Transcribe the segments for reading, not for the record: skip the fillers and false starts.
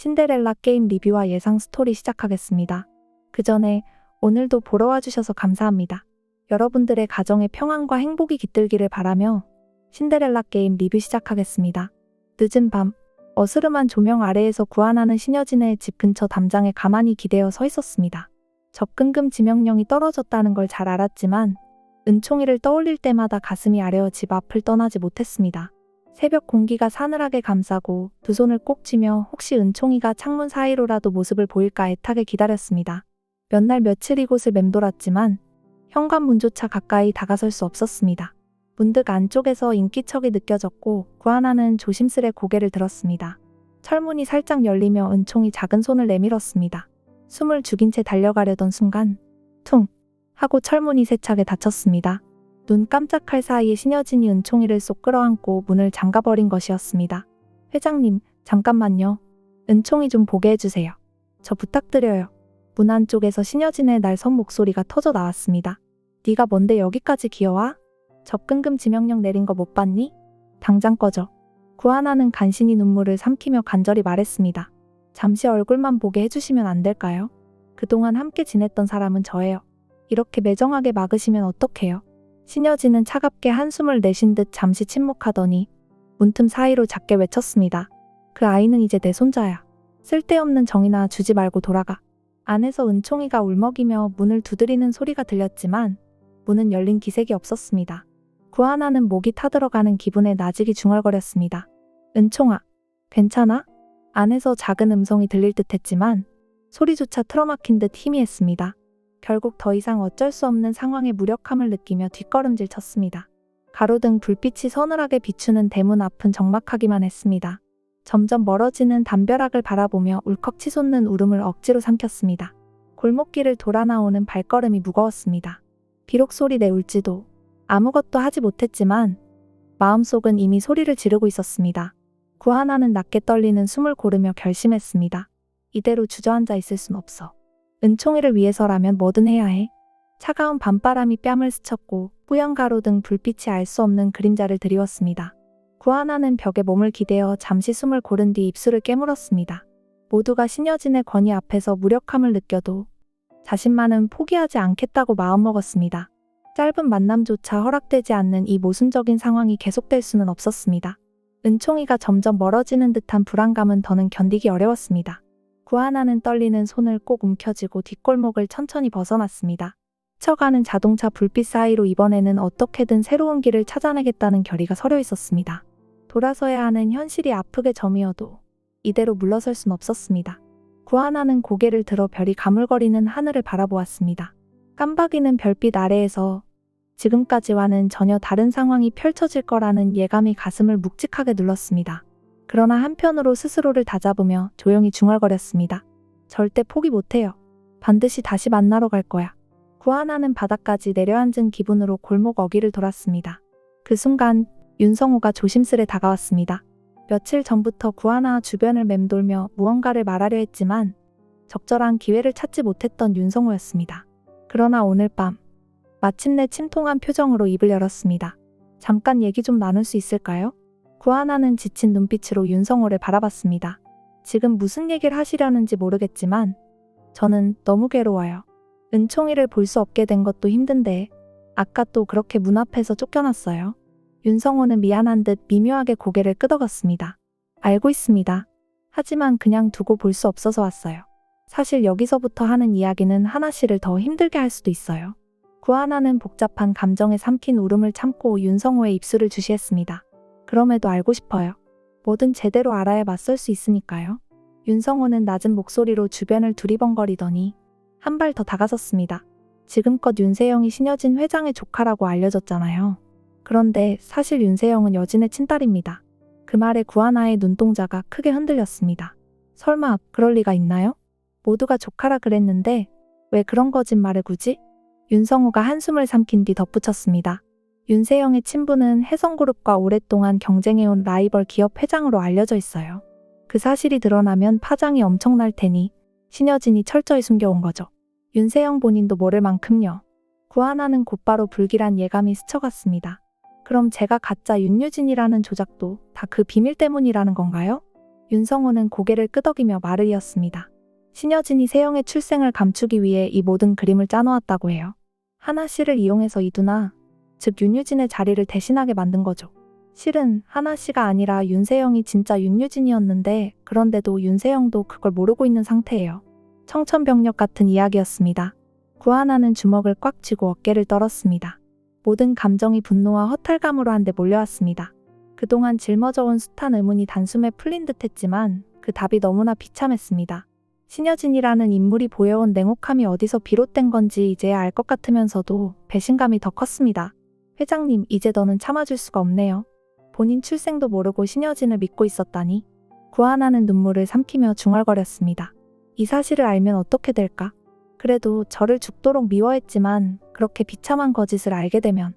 신데렐라 게임 리뷰와 예상 스토리 시작하겠습니다. 그 전에 오늘도 보러 와주셔서 감사합니다. 여러분들의 가정에 평안과 행복이 깃들기를 바라며 신데렐라 게임 리뷰 시작하겠습니다. 늦은 밤, 어스름한 조명 아래에서 구안하는 신여진의 집 근처 담장에 가만히 기대어 서 있었습니다. 접근금 지명령이 떨어졌다는 걸 잘 알았지만 은총이를 떠올릴 때마다 가슴이 아려워 집 앞을 떠나지 못했습니다. 새벽 공기가 사늘하게 감싸고 두 손을 꼭 쥐며 혹시 은총이가 창문 사이로라도 모습을 보일까 애타게 기다렸습니다. 몇 날 며칠 이곳을 맴돌았지만 현관문조차 가까이 다가설 수 없었습니다. 문득 안쪽에서 인기척이 느껴졌고 구안하는 조심스레 고개를 들었습니다. 철문이 살짝 열리며 은총이 작은 손을 내밀었습니다. 숨을 죽인 채 달려가려던 순간 퉁 하고 철문이 세차게 닫혔습니다. 눈 깜짝할 사이에 신여진이 은총이를 쏙 끌어안고 문을 잠가버린 것이었습니다. 회장님, 잠깐만요. 은총이 좀 보게 해주세요. 저 부탁드려요. 문 안쪽에서 신여진의 날선 목소리가 터져 나왔습니다. 네가 뭔데 여기까지 기어와? 접근금 지명령 내린 거 못 봤니? 당장 꺼져. 구안하는 간신히 눈물을 삼키며 간절히 말했습니다. 잠시 얼굴만 보게 해주시면 안 될까요? 그동안 함께 지냈던 사람은 저예요. 이렇게 매정하게 막으시면 어떡해요? 신여진은 차갑게 한숨을 내쉰 듯 잠시 침묵하더니 문틈 사이로 작게 외쳤습니다. 그 아이는 이제 내 손자야. 쓸데없는 정이나 주지 말고 돌아가. 안에서 은총이가 울먹이며 문을 두드리는 소리가 들렸지만 문은 열린 기색이 없었습니다. 구안하는 목이 타들어가는 기분에 나직이 중얼거렸습니다. 은총아, 괜찮아? 안에서 작은 음성이 들릴 듯 했지만 소리조차 틀어막힌 듯 희미했습니다. 결국 더 이상 어쩔 수 없는 상황의 무력함을 느끼며 뒷걸음질 쳤습니다. 가로등 불빛이 서늘하게 비추는 대문 앞은 적막하기만 했습니다. 점점 멀어지는 담벼락을 바라보며 울컥 치솟는 울음을 억지로 삼켰습니다. 골목길을 돌아 나오는 발걸음이 무거웠습니다. 비록 소리 내울지도 아무것도 하지 못했지만 마음속은 이미 소리를 지르고 있었습니다. 구안하는 낮게 떨리는 숨을 고르며 결심했습니다. 이대로 주저앉아 있을 순 없어. 은총이를 위해서라면 뭐든 해야 해. 차가운 밤바람이 뺨을 스쳤고 뿌연 가로등 불빛이 알 수 없는 그림자를 드리웠습니다. 구안하는 벽에 몸을 기대어 잠시 숨을 고른 뒤 입술을 깨물었습니다. 모두가 신여진의 권위 앞에서 무력함을 느껴도 자신만은 포기하지 않겠다고 마음먹었습니다. 짧은 만남조차 허락되지 않는 이 모순적인 상황이 계속될 수는 없었습니다. 은총이가 점점 멀어지는 듯한 불안감은 더는 견디기 어려웠습니다. 구안하는 떨리는 손을 꼭 움켜쥐고 뒷골목을 천천히 벗어났습니다. 스쳐가는 자동차 불빛 사이로 이번에는 어떻게든 새로운 길을 찾아내겠다는 결의가 서려 있었습니다. 돌아서야 하는 현실이 아프게 저미어도 이대로 물러설 순 없었습니다. 구안하는 고개를 들어 별이 가물거리는 하늘을 바라보았습니다. 깜박이는 별빛 아래에서 지금까지와는 전혀 다른 상황이 펼쳐질 거라는 예감이 가슴을 묵직하게 눌렀습니다. 그러나 한편으로 스스로를 다잡으며 조용히 중얼거렸습니다. 절대 포기 못해요. 반드시 다시 만나러 갈 거야. 구안하는 바닥까지 내려앉은 기분으로 골목 어귀를 돌았습니다. 그 순간 윤성호가 조심스레 다가왔습니다. 며칠 전부터 구안하 주변을 맴돌며 무언가를 말하려 했지만 적절한 기회를 찾지 못했던 윤성호였습니다. 그러나 오늘 밤 마침내 침통한 표정으로 입을 열었습니다. 잠깐 얘기 좀 나눌 수 있을까요? 구안하는 지친 눈빛으로 윤성호를 바라봤습니다. 지금 무슨 얘기를 하시려는지 모르겠지만 저는 너무 괴로워요. 은총이를 볼 수 없게 된 것도 힘든데 아까 또 그렇게 문 앞에서 쫓겨났어요. 윤성호는 미안한 듯 미묘하게 고개를 끄덕였습니다. 알고 있습니다. 하지만 그냥 두고 볼 수 없어서 왔어요. 사실 여기서부터 하는 이야기는 하나씨를 더 힘들게 할 수도 있어요. 구안하는 복잡한 감정에 삼킨 울음을 참고 윤성호의 입술을 주시했습니다. 그럼에도 알고 싶어요. 뭐든 제대로 알아야 맞설 수 있으니까요. 윤성호는 낮은 목소리로 주변을 두리번거리더니 한 발 더 다가섰습니다. 지금껏 윤세영이 신여진 회장의 조카라고 알려졌잖아요. 그런데 사실 윤세영은 여진의 친딸입니다. 그 말에 구안하의 눈동자가 크게 흔들렸습니다. 설마 그럴 리가 있나요? 모두가 조카라 그랬는데 왜 그런 거짓말을 굳이? 윤성호가 한숨을 삼킨 뒤 덧붙였습니다. 윤세영의 친부는 혜성그룹과 오랫동안 경쟁해온 라이벌 기업 회장으로 알려져 있어요. 그 사실이 드러나면 파장이 엄청날 테니 신여진이 철저히 숨겨온 거죠. 윤세영 본인도 모를 만큼요. 구안하는 곧바로 불길한 예감이 스쳐갔습니다. 그럼 제가 가짜 윤유진이라는 조작도 다 그 비밀 때문이라는 건가요? 윤성호는 고개를 끄덕이며 말을 이었습니다. 신여진이 세영의 출생을 감추기 위해 이 모든 그림을 짜놓았다고 해요. 하나 씨를 이용해서 이두나, 즉 윤유진의 자리를 대신하게 만든 거죠. 실은 하나 씨가 아니라 윤세영이 진짜 윤유진이었는데 그런데도 윤세영도 그걸 모르고 있는 상태예요. 청천벽력 같은 이야기였습니다. 구하나는 주먹을 꽉 쥐고 어깨를 떨었습니다. 모든 감정이 분노와 허탈감으로 한데 몰려왔습니다. 그동안 짊어져온 숱한 의문이 단숨에 풀린 듯 했지만 그 답이 너무나 비참했습니다. 신여진이라는 인물이 보여온 냉혹함이 어디서 비롯된 건지 이제야 알 것 같으면서도 배신감이 더 컸습니다. 회장님, 이제 더는 참아줄 수가 없네요. 본인 출생도 모르고 신여진을 믿고 있었다니. 구하나는 눈물을 삼키며 중얼거렸습니다. 이 사실을 알면 어떻게 될까? 그래도 저를 죽도록 미워했지만 그렇게 비참한 거짓을 알게 되면.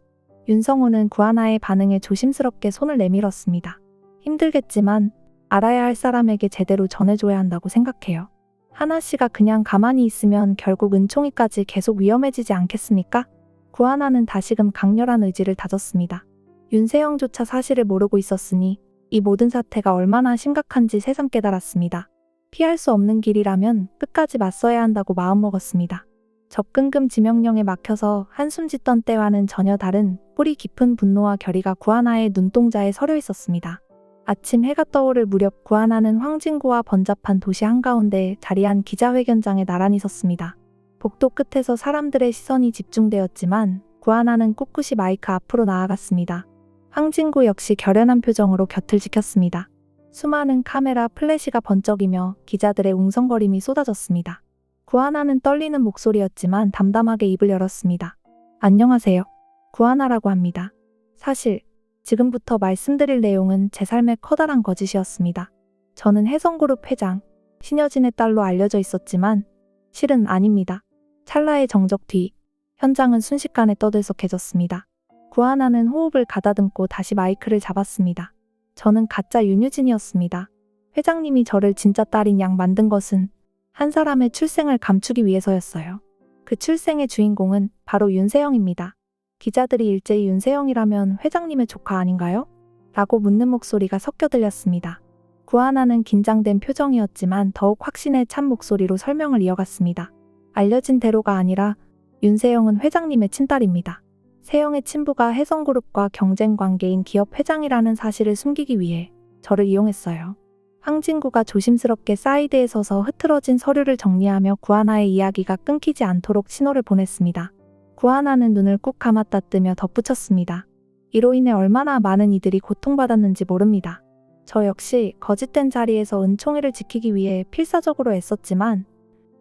윤성호는 구하나의 반응에 조심스럽게 손을 내밀었습니다. 힘들겠지만 알아야 할 사람에게 제대로 전해줘야 한다고 생각해요. 하나 씨가 그냥 가만히 있으면 결국 은총이까지 계속 위험해지지 않겠습니까? 구하나는 다시금 강렬한 의지를 다졌습니다. 윤세영조차 사실을 모르고 있었으니 이 모든 사태가 얼마나 심각한지 새삼 깨달았습니다. 피할 수 없는 길이라면 끝까지 맞서야 한다고 마음먹었습니다. 접근금 지명령에 막혀서 한숨 짓던 때와는 전혀 다른 뿌리 깊은 분노와 결의가 구하나의 눈동자에 서려 있었습니다. 아침 해가 떠오를 무렵 구하나는 황진구와 번잡한 도시 한가운데 자리한 기자회견장에 나란히 섰습니다. 복도 끝에서 사람들의 시선이 집중되었지만 구하나는 꿋꿋이 마이크 앞으로 나아갔습니다. 황진구 역시 결연한 표정으로 곁을 지켰습니다. 수많은 카메라 플래시가 번쩍이며 기자들의 웅성거림이 쏟아졌습니다. 구하나는 떨리는 목소리였지만 담담하게 입을 열었습니다. 안녕하세요. 구하나라고 합니다. 사실 지금부터 말씀드릴 내용은 제 삶의 커다란 거짓이었습니다. 저는 혜성그룹 회장, 신여진의 딸로 알려져 있었지만 실은 아닙니다. 찰나의 정적 뒤 현장은 순식간에 떠들썩해졌습니다. 구하나는 호흡을 가다듬고 다시 마이크를 잡았습니다. 저는 가짜 윤유진이었습니다. 회장님이 저를 진짜 딸인 양 만든 것은 한 사람의 출생을 감추기 위해서였어요. 그 출생의 주인공은 바로 윤세영입니다. 기자들이 일제히 윤세영이라면 회장님의 조카 아닌가요? 라고 묻는 목소리가 섞여 들렸습니다. 구하나는 긴장된 표정이었지만 더욱 확신에 찬 목소리로 설명을 이어갔습니다. 알려진 대로가 아니라 윤세영은 회장님의 친딸입니다. 세영의 친부가 혜성그룹과 경쟁 관계인 기업 회장이라는 사실을 숨기기 위해 저를 이용했어요. 황진구가 조심스럽게 사이드에 서서 흐트러진 서류를 정리하며 구하나의 이야기가 끊기지 않도록 신호를 보냈습니다. 구하나는 눈을 꾹 감았다 뜨며 덧붙였습니다. 이로 인해 얼마나 많은 이들이 고통받았는지 모릅니다. 저 역시 거짓된 자리에서 은총이를 지키기 위해 필사적으로 애썼지만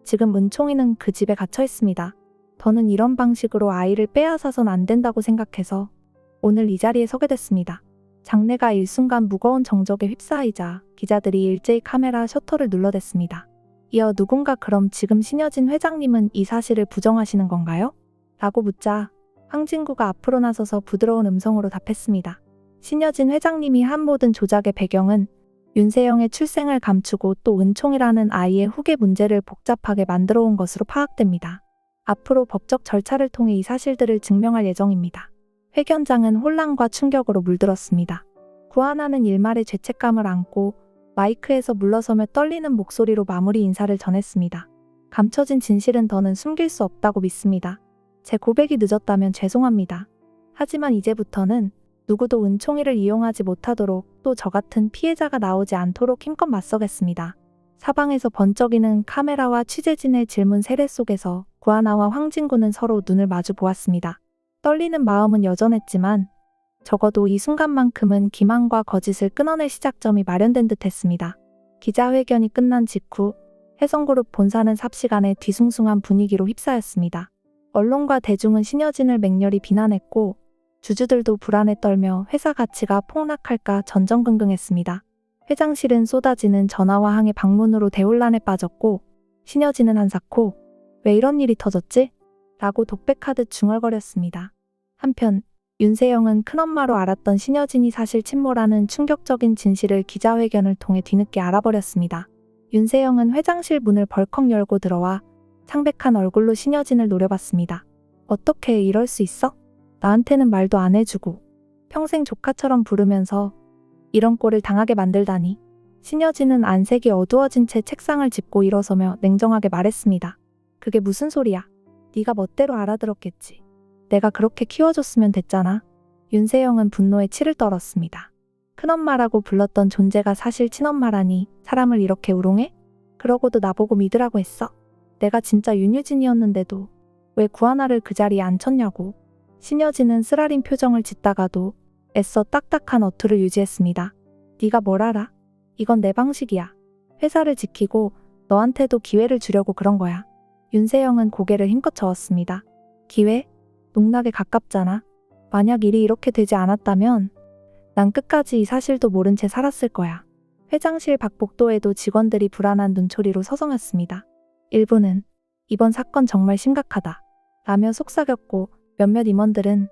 지금 은총이는 그 집에 갇혀 있습니다. 더는 이런 방식으로 아이를 빼앗아선 안 된다고 생각해서 오늘 이 자리에 서게 됐습니다. 장내가 일순간 무거운 정적에 휩싸이자 기자들이 일제히 카메라 셔터를 눌러댔습니다. 이어 누군가 그럼 지금 신여진 회장님은 이 사실을 부정하시는 건가요? 라고 묻자 황진구가 앞으로 나서서 부드러운 음성으로 답했습니다. 신여진 회장님이 한 모든 조작의 배경은 윤세영의 출생을 감추고 또 은총이라는 아이의 후계 문제를 복잡하게 만들어 온 것으로 파악됩니다. 앞으로 법적 절차를 통해 이 사실들을 증명할 예정입니다. 회견장은 혼란과 충격으로 물들었습니다. 구하나는 일말의 죄책감을 안고 마이크에서 물러서며 떨리는 목소리로 마무리 인사를 전했습니다. 감춰진 진실은 더는 숨길 수 없다고 믿습니다. 제 고백이 늦었다면 죄송합니다. 하지만 이제부터는 누구도 은총이를 이용하지 못하도록 또 저 같은 피해자가 나오지 않도록 힘껏 맞서겠습니다. 사방에서 번쩍이는 카메라와 취재진의 질문 세례 속에서 구하나와 황진구는 서로 눈을 마주 보았습니다. 떨리는 마음은 여전했지만 적어도 이 순간만큼은 기만과 거짓을 끊어낼 시작점이 마련된 듯 했습니다. 기자회견이 끝난 직후 혜성그룹 본사는 삽시간에 뒤숭숭한 분위기로 휩싸였습니다. 언론과 대중은 신여진을 맹렬히 비난했고 주주들도 불안에 떨며 회사 가치가 폭락할까 전전긍긍했습니다. 회장실은 쏟아지는 전화와 항해 방문으로 대혼란에 빠졌고 신여진은 한사코 왜 이런 일이 터졌지? 라고 독백하듯 중얼거렸습니다. 한편 윤세영은 큰엄마로 알았던 신여진이 사실 친모라는 충격적인 진실을 기자회견을 통해 뒤늦게 알아버렸습니다. 윤세영은 회장실 문을 벌컥 열고 들어와 창백한 얼굴로 신여진을 노려봤습니다. 어떻게 이럴 수 있어? 나한테는 말도 안 해주고 평생 조카처럼 부르면서 이런 꼴을 당하게 만들다니. 신여진은 안색이 어두워진 채 책상을 짚고 일어서며 냉정하게 말했습니다. 그게 무슨 소리야? 네가 멋대로 알아들었겠지. 내가 그렇게 키워줬으면 됐잖아. 윤세영은 분노에 치를 떨었습니다. 큰엄마라고 불렀던 존재가 사실 친엄마라니 사람을 이렇게 우롱해? 그러고도 나보고 믿으라고 했어. 내가 진짜 윤유진이었는데도 왜 구하나를 그 자리에 앉혔냐고. 신여진은 쓰라린 표정을 짓다가도 애써 딱딱한 어투를 유지했습니다. 네가 뭘 알아? 이건 내 방식이야. 회사를 지키고 너한테도 기회를 주려고 그런 거야. 윤세영은 고개를 힘껏 저었습니다. 기회? 농락에 가깝잖아. 만약 일이 이렇게 되지 않았다면 난 끝까지 이 사실도 모른 채 살았을 거야. 회장실 밖 복도에도 직원들이 불안한 눈초리로 서성였습니다. 일부는 이번 사건 정말 심각하다 라며 속삭였고 몇몇 임원들은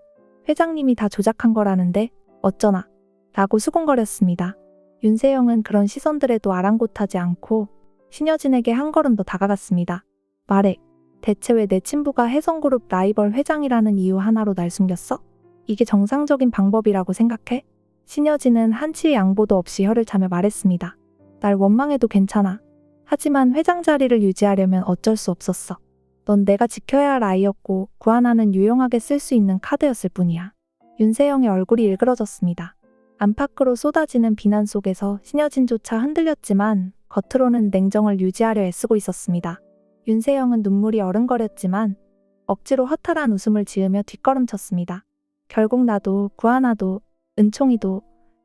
회장님이 다 조작한 거라는데 어쩌나 라고 수군거렸습니다. 윤세영은 그런 시선들에도 아랑곳하지 않고 신여진에게 한 걸음 더 다가갔습니다. 말해, 대체 왜 내 친부가 혜성그룹 라이벌 회장이라는 이유 하나로 날 숨겼어? 이게 정상적인 방법이라고 생각해? 신여진은 한치의 양보도 없이 혀를 차며 말했습니다. 날 원망해도 괜찮아. 하지만 회장 자리를 유지하려면 어쩔 수 없었어. 넌 내가 지켜야 할 아이였고 구하나는 유용하게 쓸 수 있는 카드였을 뿐이야. 윤세영의 얼굴이 일그러졌습니다. 안팎으로 쏟아지는 비난 속에서 신여진조차 흔들렸지만 겉으로는 냉정을 유지하려 애쓰고 있었습니다. 윤세영은 눈물이 어른거렸지만 억지로 허탈한 웃음을 지으며 뒷걸음쳤습니다. 결국 나도 구하나도 은총이도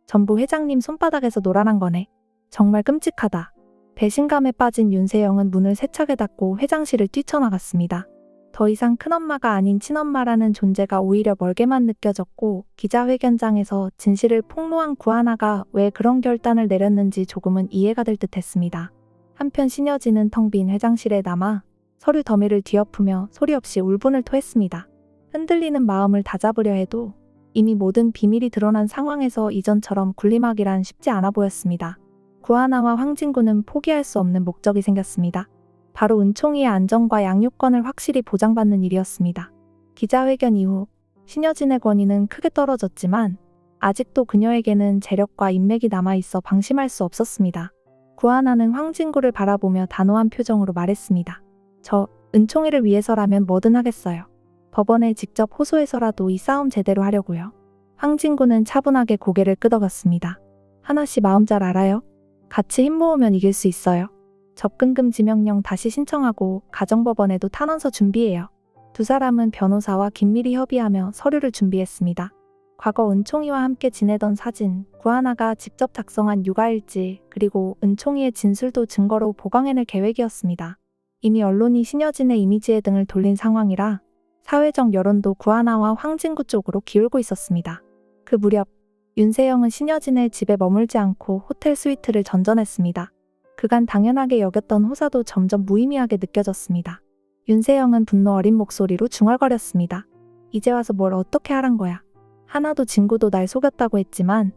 전부 회장님 손바닥에서 놀아난 거네. 정말 끔찍하다. 배신감에 빠진 윤세영은 문을 세차게 닫고 회장실을 뛰쳐나갔습니다. 더 이상 큰엄마가 아닌 친엄마라는 존재가 오히려 멀게만 느껴졌고 기자회견장에서 진실을 폭로한 구하나가 왜 그런 결단을 내렸는지 조금은 이해가 될 듯했습니다. 한편 신여진은 텅 빈 회장실에 남아 서류 더미를 뒤엎으며 소리 없이 울분을 토했습니다. 흔들리는 마음을 다잡으려 해도 이미 모든 비밀이 드러난 상황에서 이전처럼 군림하기란 쉽지 않아 보였습니다. 구하나와 황진구는 포기할 수 없는 목적이 생겼습니다. 바로 은총이의 안전과 양육권을 확실히 보장받는 일이었습니다. 기자회견 이후 신여진의 권위는 크게 떨어졌지만 아직도 그녀에게는 재력과 인맥이 남아있어 방심할 수 없었습니다. 구하나는 황진구를 바라보며 단호한 표정으로 말했습니다. 저 은총이를 위해서라면 뭐든 하겠어요. 법원에 직접 호소해서라도 이 싸움 제대로 하려고요. 황진구는 차분하게 고개를 끄덕였습니다. 하나씨 마음 잘 알아요. 같이 힘 모으면 이길 수 있어요. 접근금지 명령 다시 신청하고 가정법원에도 탄원서 준비해요. 두 사람은 변호사와 긴밀히 협의하며 서류를 준비했습니다. 과거 은총이와 함께 지내던 사진, 구하나가 직접 작성한 육아일지, 그리고 은총이의 진술도 증거로 보강해낼 계획이었습니다. 이미 언론이 신여진의 이미지에 등을 돌린 상황이라 사회적 여론도 구하나와 황진구 쪽으로 기울고 있었습니다. 그 무렵 윤세영은 신여진의 집에 머물지 않고 호텔 스위트를 전전했습니다. 그간 당연하게 여겼던 호사도 점점 무의미하게 느껴졌습니다. 윤세영은 분노 어린 목소리로 중얼거렸습니다. 이제 와서 뭘 어떻게 하란 거야. 하나도 진구도 날 속였다고 했지만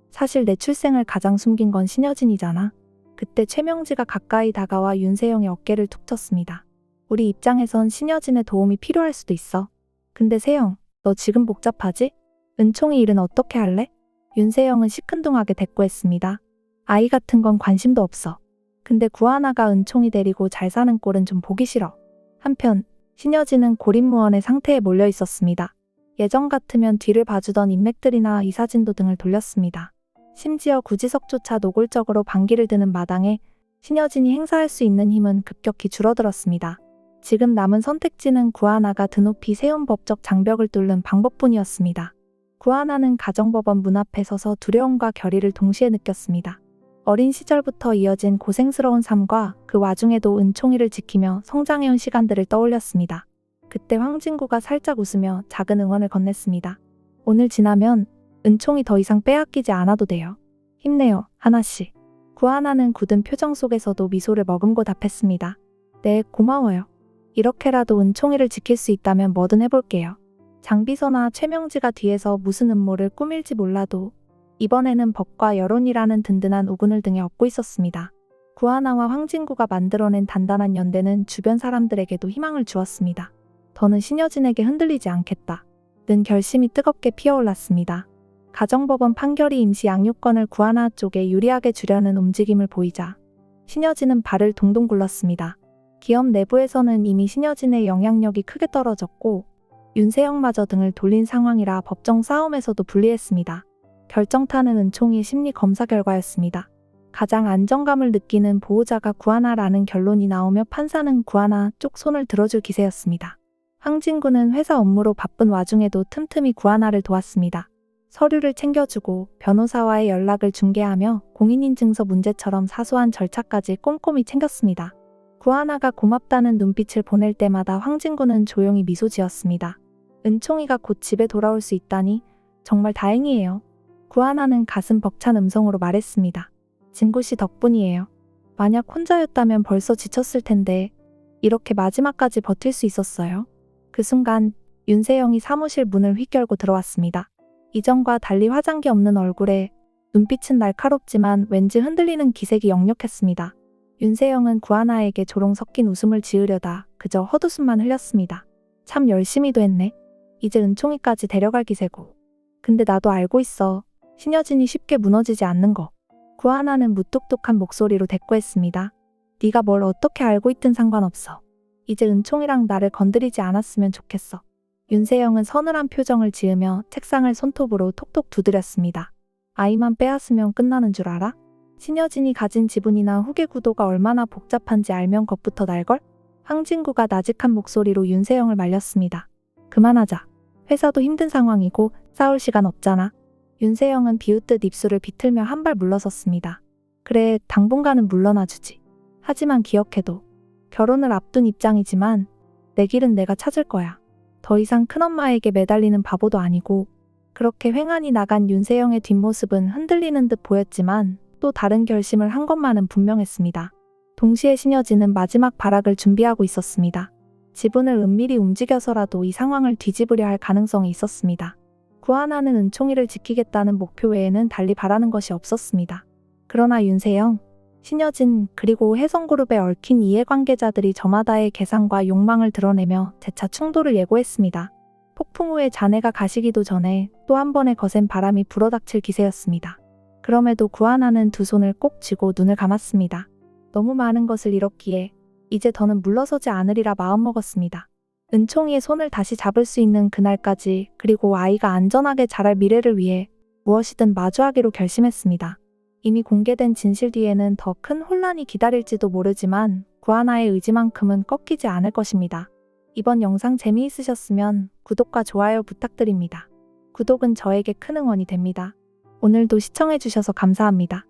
사실 내 출생을 가장 숨긴 건 신여진이잖아. 그때 최명지가 가까이 다가와 윤세영의 어깨를 툭 쳤습니다. 우리 입장에선 신여진의 도움이 필요할 수도 있어. 근데 세영, 너 지금 복잡하지? 은총이 일은 어떻게 할래? 윤세영은 시큰둥하게 대꾸했습니다. 아이 같은 건 관심도 없어. 근데 구하나가 은총이 데리고 잘 사는 꼴은 좀 보기 싫어. 한편 신여진은 고립무원의 상태에 몰려 있었습니다. 예전 같으면 뒤를 봐주던 인맥들이나 이사진도 등을 돌렸습니다. 심지어 구지석조차 노골적으로 반기를 드는 마당에 신여진이 행사할 수 있는 힘은 급격히 줄어들었습니다. 지금 남은 선택지는 구하나가 드높이 세운 법적 장벽을 뚫는 방법뿐이었습니다. 구하나는 가정법원 문 앞에 서서 두려움과 결의를 동시에 느꼈습니다. 어린 시절부터 이어진 고생스러운 삶과 그 와중에도 은총이를 지키며 성장해온 시간들을 떠올렸습니다. 그때 황진구가 살짝 웃으며 작은 응원을 건넸습니다. 오늘 지나면 은총이 더 이상 빼앗기지 않아도 돼요. 힘내요, 하나씨. 구하나는 굳은 표정 속에서도 미소를 머금고 답했습니다. 네, 고마워요. 이렇게라도 은총이를 지킬 수 있다면 뭐든 해볼게요. 장비서나 최명지가 뒤에서 무슨 음모를 꾸밀지 몰라도 이번에는 법과 여론이라는 든든한 우군을 등에 업고 있었습니다. 구하나와 황진구가 만들어낸 단단한 연대는 주변 사람들에게도 희망을 주었습니다. 더는 신여진에게 흔들리지 않겠다. 는 결심이 뜨겁게 피어올랐습니다. 가정법원 판결이 임시 양육권을 구하나 쪽에 유리하게 주려는 움직임을 보이자 신여진은 발을 동동 굴렀습니다. 기업 내부에서는 이미 신여진의 영향력이 크게 떨어졌고 윤세영마저 등을 돌린 상황이라 법정 싸움에서도 불리했습니다. 결정타는 은총이의 심리 검사 결과였습니다. 가장 안정감을 느끼는 보호자가 구하나라는 결론이 나오며 판사는 구하나 쪽 손을 들어줄 기세였습니다. 황진구는 회사 업무로 바쁜 와중에도 틈틈이 구하나를 도왔습니다. 서류를 챙겨주고 변호사와의 연락을 중개하며 공인인증서 문제처럼 사소한 절차까지 꼼꼼히 챙겼습니다. 구하나가 고맙다는 눈빛을 보낼 때마다 황진구는 조용히 미소 지었습니다. 은총이가 곧 집에 돌아올 수 있다니 정말 다행이에요. 구하나는 가슴 벅찬 음성으로 말했습니다. 진구씨 덕분이에요. 만약 혼자였다면 벌써 지쳤을 텐데 이렇게 마지막까지 버틸 수 있었어요. 그 순간 윤세영이 사무실 문을 휙 열고 들어왔습니다. 이전과 달리 화장기 없는 얼굴에 눈빛은 날카롭지만 왠지 흔들리는 기색이 역력했습니다. 윤세영은 구하나에게 조롱 섞인 웃음을 지으려다 그저 헛웃음만 흘렸습니다. 참 열심히도 했네. 이제 은총이까지 데려갈 기세고. 근데 나도 알고 있어. 신여진이 쉽게 무너지지 않는 거. 구하나는 무뚝뚝한 목소리로 대꾸했습니다. 네가 뭘 어떻게 알고 있든 상관없어. 이제 은총이랑 나를 건드리지 않았으면 좋겠어. 윤세영은 서늘한 표정을 지으며 책상을 손톱으로 톡톡 두드렸습니다. 아이만 빼앗으면 끝나는 줄 알아? 신여진이 가진 지분이나 후계 구도가 얼마나 복잡한지 알면 겁부터 날걸? 황진구가 나직한 목소리로 윤세영을 말렸습니다. 그만하자. 회사도 힘든 상황이고 싸울 시간 없잖아. 윤세영은 비웃듯 입술을 비틀며 한 발 물러섰습니다. 그래, 당분간은 물러나주지. 하지만 기억해도 결혼을 앞둔 입장이지만 내 길은 내가 찾을 거야. 더 이상 큰엄마에게 매달리는 바보도 아니고. 그렇게 횡하니 나간 윤세영의 뒷모습은 흔들리는 듯 보였지만 또 다른 결심을 한 것만은 분명했습니다. 동시에 신여진은 마지막 발악을 준비하고 있었습니다. 지분을 은밀히 움직여서라도 이 상황을 뒤집으려 할 가능성이 있었습니다. 구하나는 은총이를 지키겠다는 목표 외에는 달리 바라는 것이 없었습니다. 그러나 윤세영, 신여진 그리고 혜성그룹에 얽힌 이해관계자들이 저마다의 계산과 욕망을 드러내며 재차 충돌을 예고했습니다. 폭풍 후에 자네가 가시기도 전에 또 한 번의 거센 바람이 불어닥칠 기세였습니다. 그럼에도 구하나는 두 손을 꼭 쥐고 눈을 감았습니다. 너무 많은 것을 잃었기에 이제 더는 물러서지 않으리라 마음먹었습니다. 은총이의 손을 다시 잡을 수 있는 그날까지 그리고 아이가 안전하게 자랄 미래를 위해 무엇이든 마주하기로 결심했습니다. 이미 공개된 진실 뒤에는 더 큰 혼란이 기다릴지도 모르지만 구하나의 의지만큼은 꺾이지 않을 것입니다. 이번 영상 재미있으셨으면 구독과 좋아요 부탁드립니다. 구독은 저에게 큰 응원이 됩니다. 오늘도 시청해주셔서 감사합니다.